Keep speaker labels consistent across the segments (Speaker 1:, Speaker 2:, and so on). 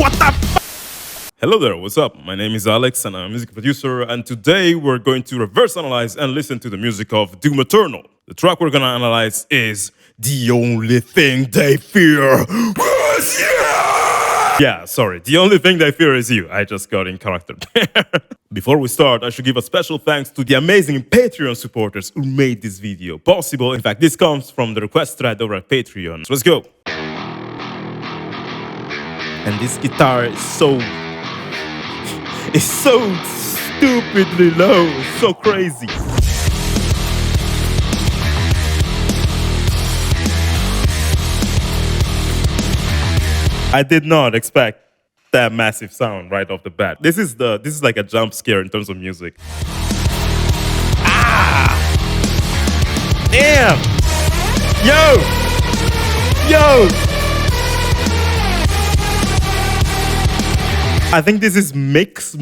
Speaker 1: What the f? Hello there, what's up? My name is Alex and I'm a music producer, and today we're going to reverse analyze and listen to the music of Doom Eternal. The track we're gonna analyze is The Only Thing They Fear is You! Yeah, sorry, the only thing they fear is you. I just got in character there. Before we start, I should give a special thanks to the amazing Patreon supporters who made this video possible. In fact, this comes from the request thread over at Patreon. So let's go. And this guitar is so stupidly low, it's so crazy. I did not expect that massive sound right off the bat. This is like a jump scare in terms of music. Ah! Damn! Yo! I think this is mix.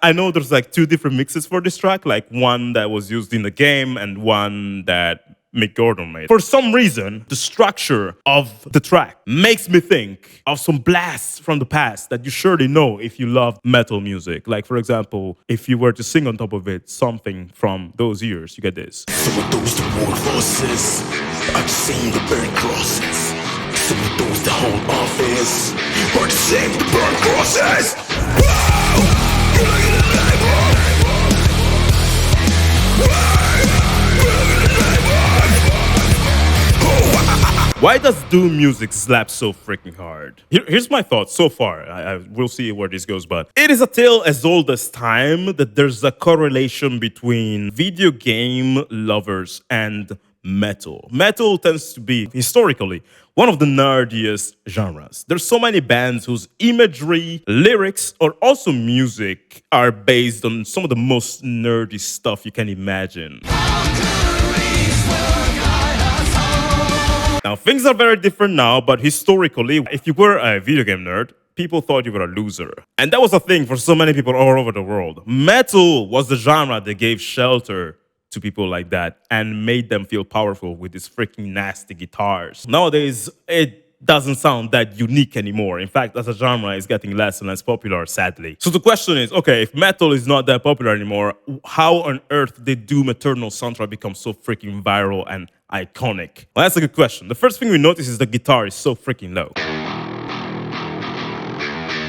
Speaker 1: I know there's like two different mixes for this track, like one that was used in the game and one that Mick Gordon made. For some reason, the structure of the track makes me think of some blasts from the past that you surely know if you love metal music. Like, for example, if you were to sing on top of it something from those years, you get this.
Speaker 2: Some of those that war forces, I've seen the burn crosses. Some of those that hold office, I've seen the burn crosses.
Speaker 1: Why does Doom music slap so freaking hard? Here's my thoughts so far. We'll see where this goes, but it is a tale as old as time that there's a correlation between video game lovers and metal. Metal tends to be, historically, one of the nerdiest genres. There's so many bands whose imagery, lyrics, or also music are based on some of the most nerdy stuff you can imagine. Now, things are very different now, but historically, if you were a video game nerd, people thought you were a loser. And that was a thing for so many people all over the world. Metal was the genre that gave shelter to people like that and made them feel powerful with these freaking nasty guitars. Nowadays, it doesn't sound that unique anymore. In fact, as a genre, it's getting less and less popular, sadly. So the question is, okay, if metal is not that popular anymore, how on earth did Doom Eternal soundtrack become so freaking viral and iconic? Well, that's a good question. The first thing we notice is the guitar is so freaking low.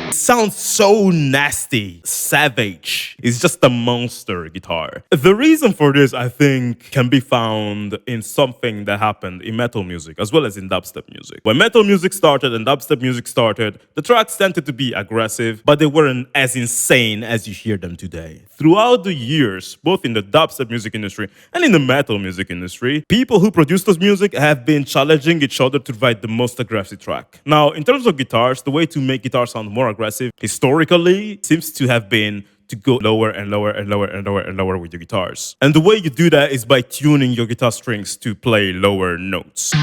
Speaker 1: It sounds so nasty, savage. It's just a monster guitar. The reason for this, I think, can be found in something that happened in metal music as well as in dubstep music. When metal music started and dubstep music started, the tracks tended to be aggressive, but they weren't as insane as you hear them today. Throughout the years, both in the dubstep music industry and in the metal music industry, people who produce this music have been challenging each other to write the most aggressive track. Now, in terms of guitars, the way to make guitar sound more aggressive historically seems to have been to go lower and lower and lower and lower and lower with your guitars. And the way you do that is by tuning your guitar strings to play lower notes.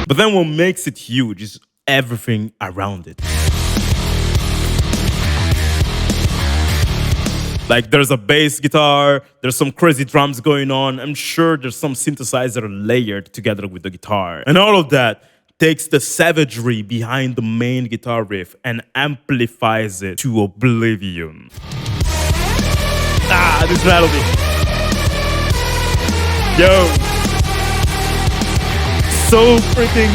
Speaker 1: But then what makes it huge is everything around it. Like, there's a bass guitar, there's some crazy drums going on. I'm sure there's some synthesizer layered together with the guitar. And all of that takes the savagery behind the main guitar riff and amplifies it to oblivion. Ah, this melody. Yo. So freaking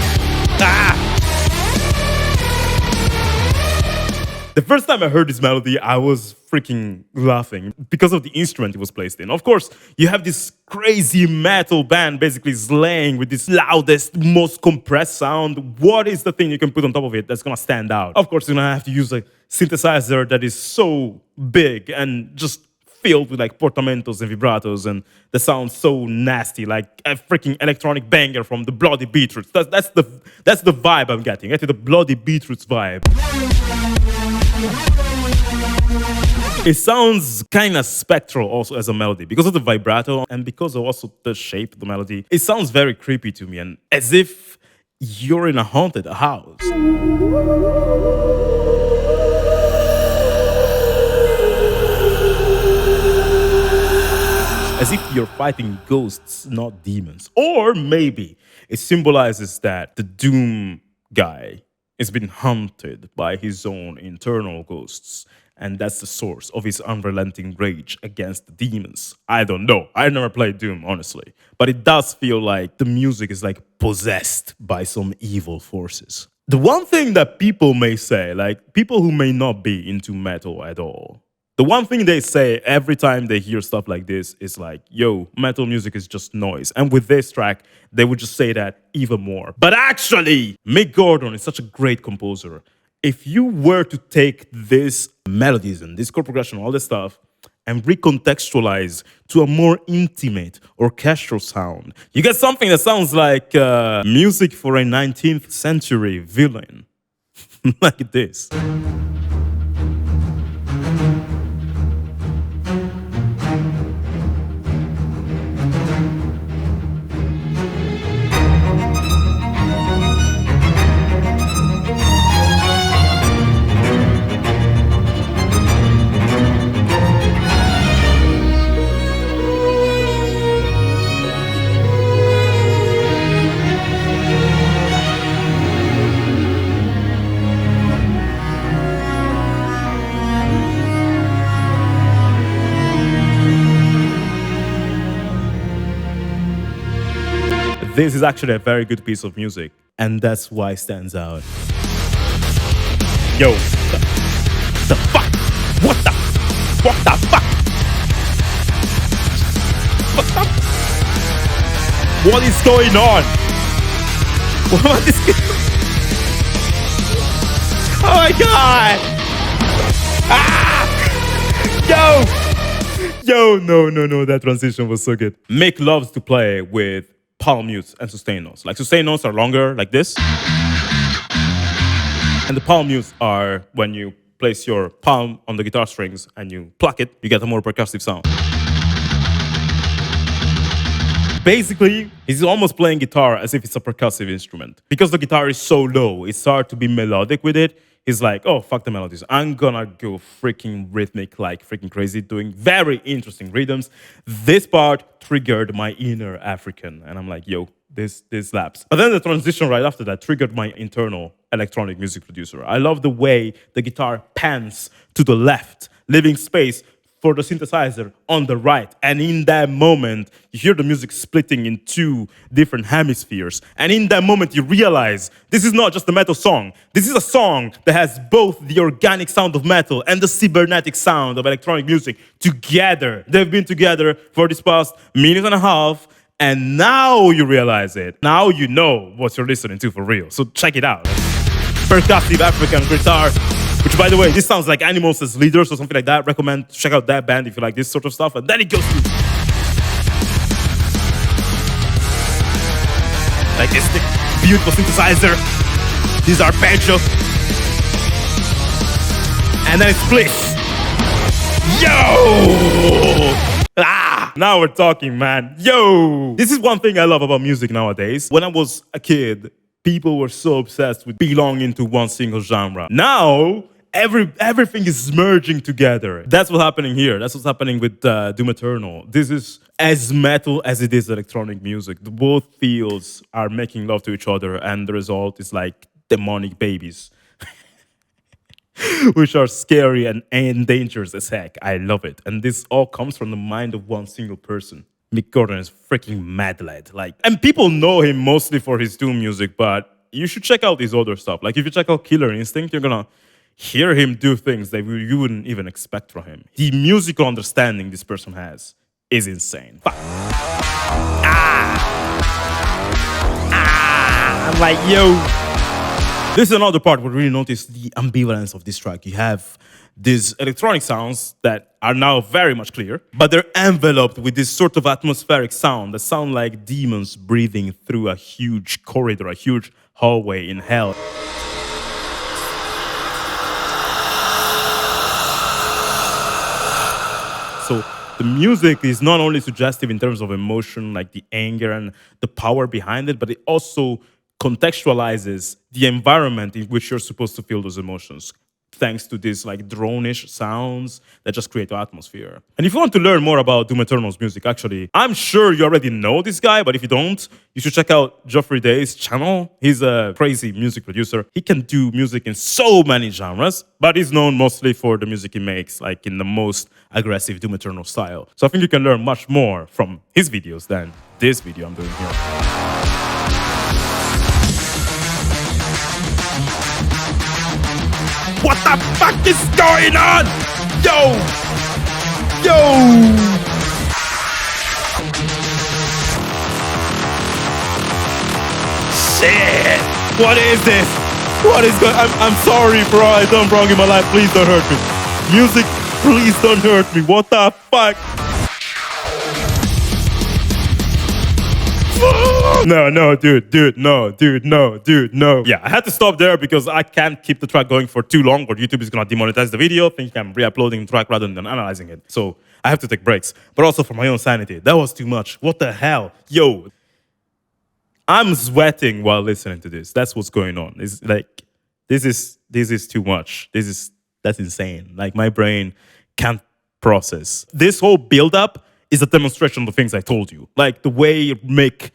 Speaker 1: The first time I heard this melody, I was freaking laughing because of the instrument it was placed in. Of course, you have this crazy metal band basically slaying with this loudest, most compressed sound. What is the thing you can put on top of it that's gonna stand out? Of course, you're gonna have to use a synthesizer that is so big and just filled with like portamentos and vibratos, and the sound so nasty, like a freaking electronic banger from the Bloody Beetroots. That's the vibe I'm getting. The Bloody Beetroots vibe. It sounds kind of spectral also as a melody because of the vibrato and because of also the shape of the melody. It sounds very creepy to me, and as if you're in a haunted house. As if you're fighting ghosts, not demons. Or maybe it symbolizes that the Doom guy is being hunted by his own internal ghosts. And that's the source of his unrelenting rage against the demons. I don't know. I never played Doom, honestly. But it does feel like the music is like possessed by some evil forces. The one thing that people may say, like people who may not be into metal at all, the one thing they say every time they hear stuff like this is like, yo, metal music is just noise. And with this track, they would just say that even more. But actually, Mick Gordon is such a great composer. If you were to take these melodies and this chord progression, all this stuff, and recontextualize to a more intimate orchestral sound, you get something that sounds like music for a 19th century villain. Like this. This is actually a very good piece of music, and that's why it stands out. Yo, the fuck? What the fuck? What is going on? What is Oh my god! Ah! Yo, no, that transition was so good. Mick loves to play with palm mutes and sustain notes. Like sustain notes are longer, like this. And the palm mutes are when you place your palm on the guitar strings and you pluck it, you get a more percussive sound. Basically, he's almost playing guitar as if it's a percussive instrument. Because the guitar is so low, it's hard to be melodic with it. He's like, oh, fuck the melodies. I'm gonna go freaking rhythmic like freaking crazy, doing very interesting rhythms. This part triggered my inner African. And I'm like, yo, this slaps. But then the transition right after that triggered my internal electronic music producer. I love the way the guitar pans to the left, leaving space for the synthesizer on the right. And in that moment, you hear the music splitting in two different hemispheres. And in that moment, you realize this is not just a metal song. This is a song that has both the organic sound of metal and the cybernetic sound of electronic music together. They've been together for this past minute and a half. And now you realize it. Now you know what you're listening to for real. So check it out. Percussive African guitar. Which, by the way, this sounds like Animals as Leaders or something like that. Recommend check out that band if you like this sort of stuff. And then it goes to like this beautiful synthesizer. These arpeggios. And then it splits. Yo! Ah! Now we're talking, man. Yo! This is one thing I love about music nowadays. When I was a kid, people were so obsessed with belonging to one single genre. Now, everything is merging together. That's what's happening here. That's what's happening with Doom Eternal. This is as metal as it is electronic music. The both fields are making love to each other, and the result is like demonic babies, which are scary and dangerous as heck. I love it. And this all comes from the mind of one single person. Mick Gordon is freaking mad lad. Like, and people know him mostly for his Doom music, but you should check out his other stuff. Like, if you check out Killer Instinct, you're gonna hear him do things that you wouldn't even expect from him. The musical understanding this person has is insane. I'm like, yo. This is another part where we really notice the ambivalence of this track. You have these electronic sounds that are now very much clear, but they're enveloped with this sort of atmospheric sound that sound like demons breathing through a huge corridor, a huge hallway in hell. So the music is not only suggestive in terms of emotion, like the anger and the power behind it, but it also contextualizes the environment in which you're supposed to feel those emotions, thanks to these like drone-ish sounds that just create the atmosphere. And if you want to learn more about Doom Eternal's music, actually, I'm sure you already know this guy, but if you don't, you should check out Geoffrey Day's channel. He's a crazy music producer. He can do music in so many genres, but he's known mostly for the music he makes, like in the most aggressive Doom Eternal style. So I think you can learn much more from his videos than this video I'm doing here. What the fuck is going on? Yo! Yo! Shit! What is this? What is going on? I'm sorry, bro. I done wrong in my life. Please don't hurt me. Music, please don't hurt me. What the fuck? No, dude, no. Yeah, I had to stop there because I can't keep the track going for too long or YouTube is gonna demonetize the video, think I'm re-uploading the track rather than analyzing it. So I have to take breaks, but also for my own sanity. That was too much. What the hell? Yo, I'm sweating while listening to this. That's what's going on. It's like, this is too much. That's insane. Like my brain can't process. This whole build-up is a demonstration of the things I told you. Like the way Mick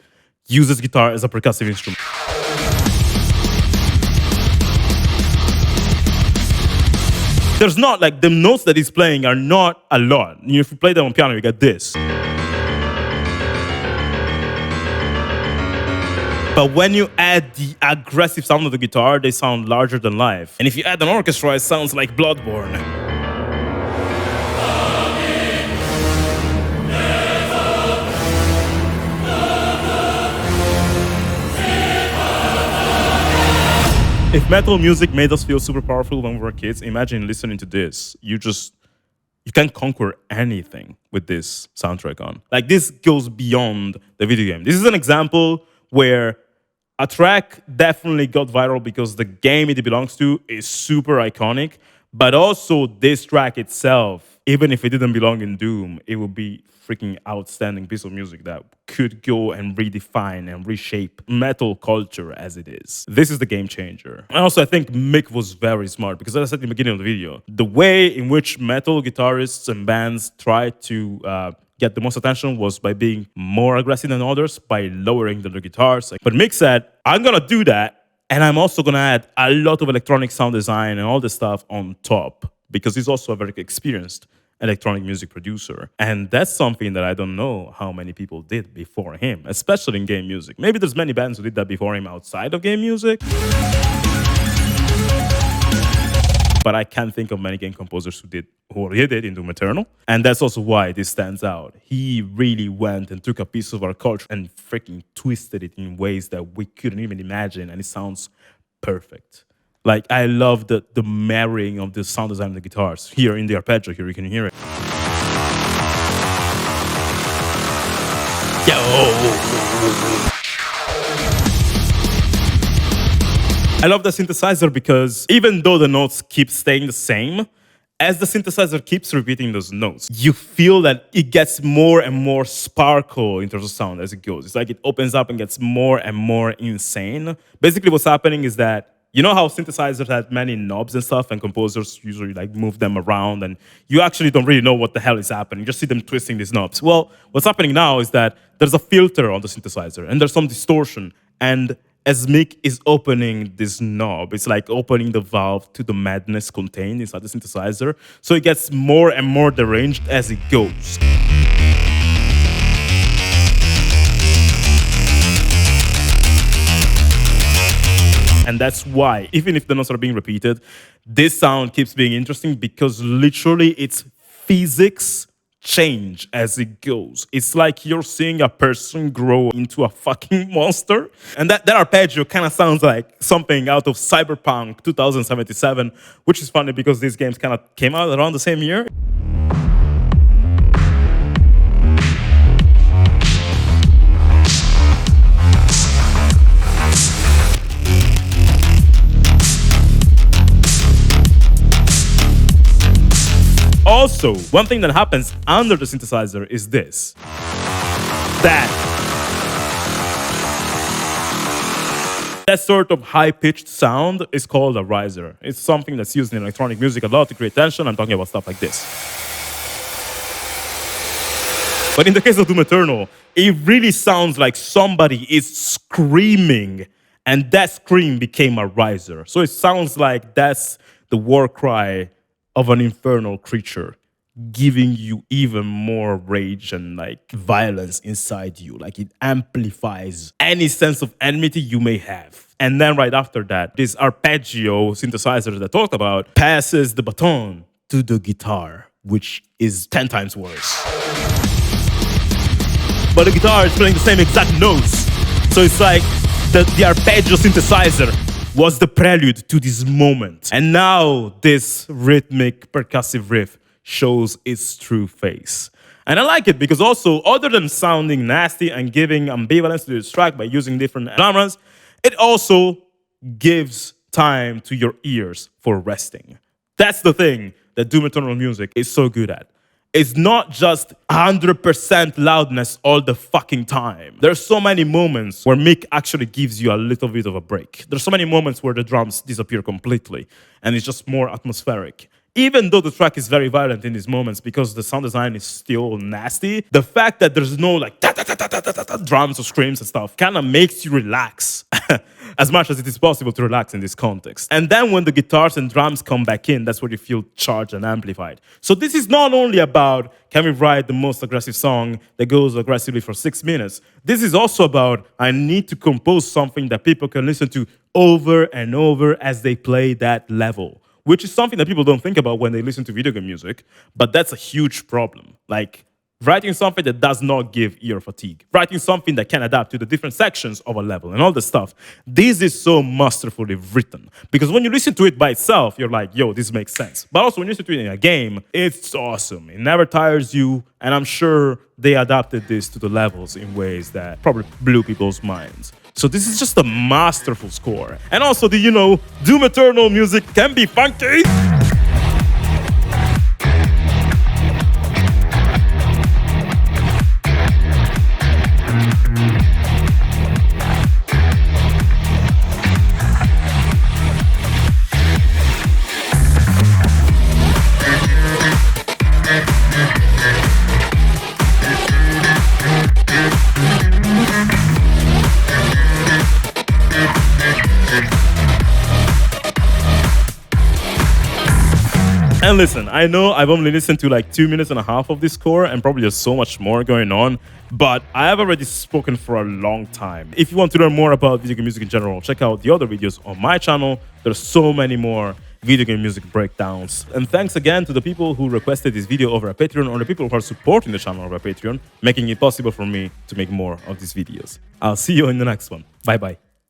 Speaker 1: uses guitar as a percussive instrument. There's not, like, the notes that he's playing are not a lot. You know, if you play them on piano, you get this. But when you add the aggressive sound of the guitar, they sound larger than life. And if you add an orchestra, it sounds like Bloodborne. If metal music made us feel super powerful when we were kids, imagine listening to this. You can conquer anything with this soundtrack on. Like, this goes beyond the video game. This is an example where a track definitely got viral because the game it belongs to is super iconic, but also this track itself, even if it didn't belong in Doom, it would be freaking outstanding piece of music that could go and redefine and reshape metal culture as it is. This is the game changer. And also, I think Mick was very smart because, as I said in the beginning of the video, the way in which metal guitarists and bands try to get the most attention was by being more aggressive than others, by lowering their guitars. But Mick said, I'm gonna do that, and I'm also gonna add a lot of electronic sound design and all this stuff on top, because he's also a very experienced electronic music producer. And that's something that I don't know how many people did before him, especially in game music. Maybe there's many bands who did that before him outside of game music, but I can't think of many game composers who already did in Doom Eternal. And that's also why this stands out. He really went and took a piece of our culture and freaking twisted it in ways that we couldn't even imagine, and it sounds perfect. Like, I love the marrying of the sound design of the guitars. Here in the arpeggio, here you can hear it. Yo! I love the synthesizer because even though the notes keep staying the same, as the synthesizer keeps repeating those notes, you feel that it gets more and more sparkle in terms of sound as it goes. It's like it opens up and gets more and more insane. Basically, what's happening is that, you know how synthesizers had many knobs and stuff, and composers usually like move them around, and you actually don't really know what the hell is happening. You just see them twisting these knobs. Well, what's happening now is that there's a filter on the synthesizer, and there's some distortion. And as Mick is opening this knob, it's like opening the valve to the madness contained inside the synthesizer. So it gets more and more deranged as it goes. And that's why, even if the notes are being repeated, this sound keeps being interesting because literally its physics change as it goes. It's like you're seeing a person grow into a fucking monster. And that arpeggio kind of sounds like something out of Cyberpunk 2077, which is funny because these games kind of came out around the same year. Also, one thing that happens under the synthesizer is this. That sort of high-pitched sound is called a riser. It's something that's used in electronic music a lot to create tension. I'm talking about stuff like this. But in the case of Doom Eternal, it really sounds like somebody is screaming, and that scream became a riser. So it sounds like that's the war cry of an infernal creature, giving you even more rage and like violence inside you. Like it amplifies any sense of enmity you may have. And then right after that, this arpeggio synthesizer that I talked about passes the baton to the guitar, which is 10 times worse. But the guitar is playing the same exact notes. So it's like the arpeggio synthesizer was the prelude to this moment. And now this rhythmic percussive riff shows its true face. And I like it because also, other than sounding nasty and giving ambivalence to this track by using different genres, it also gives time to your ears for resting. That's the thing that Doom Eternal music is so good at. It's not just 100% loudness all the fucking time. There's so many moments where Mick actually gives you a little bit of a break. There's so many moments where the drums disappear completely and it's just more atmospheric. Even though the track is very violent in these moments because the sound design is still nasty, the fact that there's no like drums or screams and stuff kind of makes you relax as much as it is possible to relax in this context. And then when the guitars and drums come back in, that's where you feel charged and amplified. So this is not only about can we write the most aggressive song that goes aggressively for 6 minutes. This is also about I need to compose something that people can listen to over and over as they play that level, which is something that people don't think about when they listen to video game music, but that's a huge problem. Like, writing something that does not give ear fatigue, writing something that can adapt to the different sections of a level and all this stuff. This is so masterfully written because when you listen to it by itself, you're like, yo, this makes sense. But also when you listen to it in a game, it's awesome. It never tires you, and I'm sure they adapted this to the levels in ways that probably blew people's minds. So this is just a masterful score. And also, do you know, Doom Eternal music can be funky? And listen, I know I've only listened to like 2.5 minutes of this score and probably there's so much more going on, but I have already spoken for a long time. If you want to learn more about video game music in general, check out the other videos on my channel. There's so many more video game music breakdowns. And thanks again to the people who requested this video over at Patreon or the people who are supporting the channel over at Patreon, making it possible for me to make more of these videos. I'll see you in the next one. Bye bye.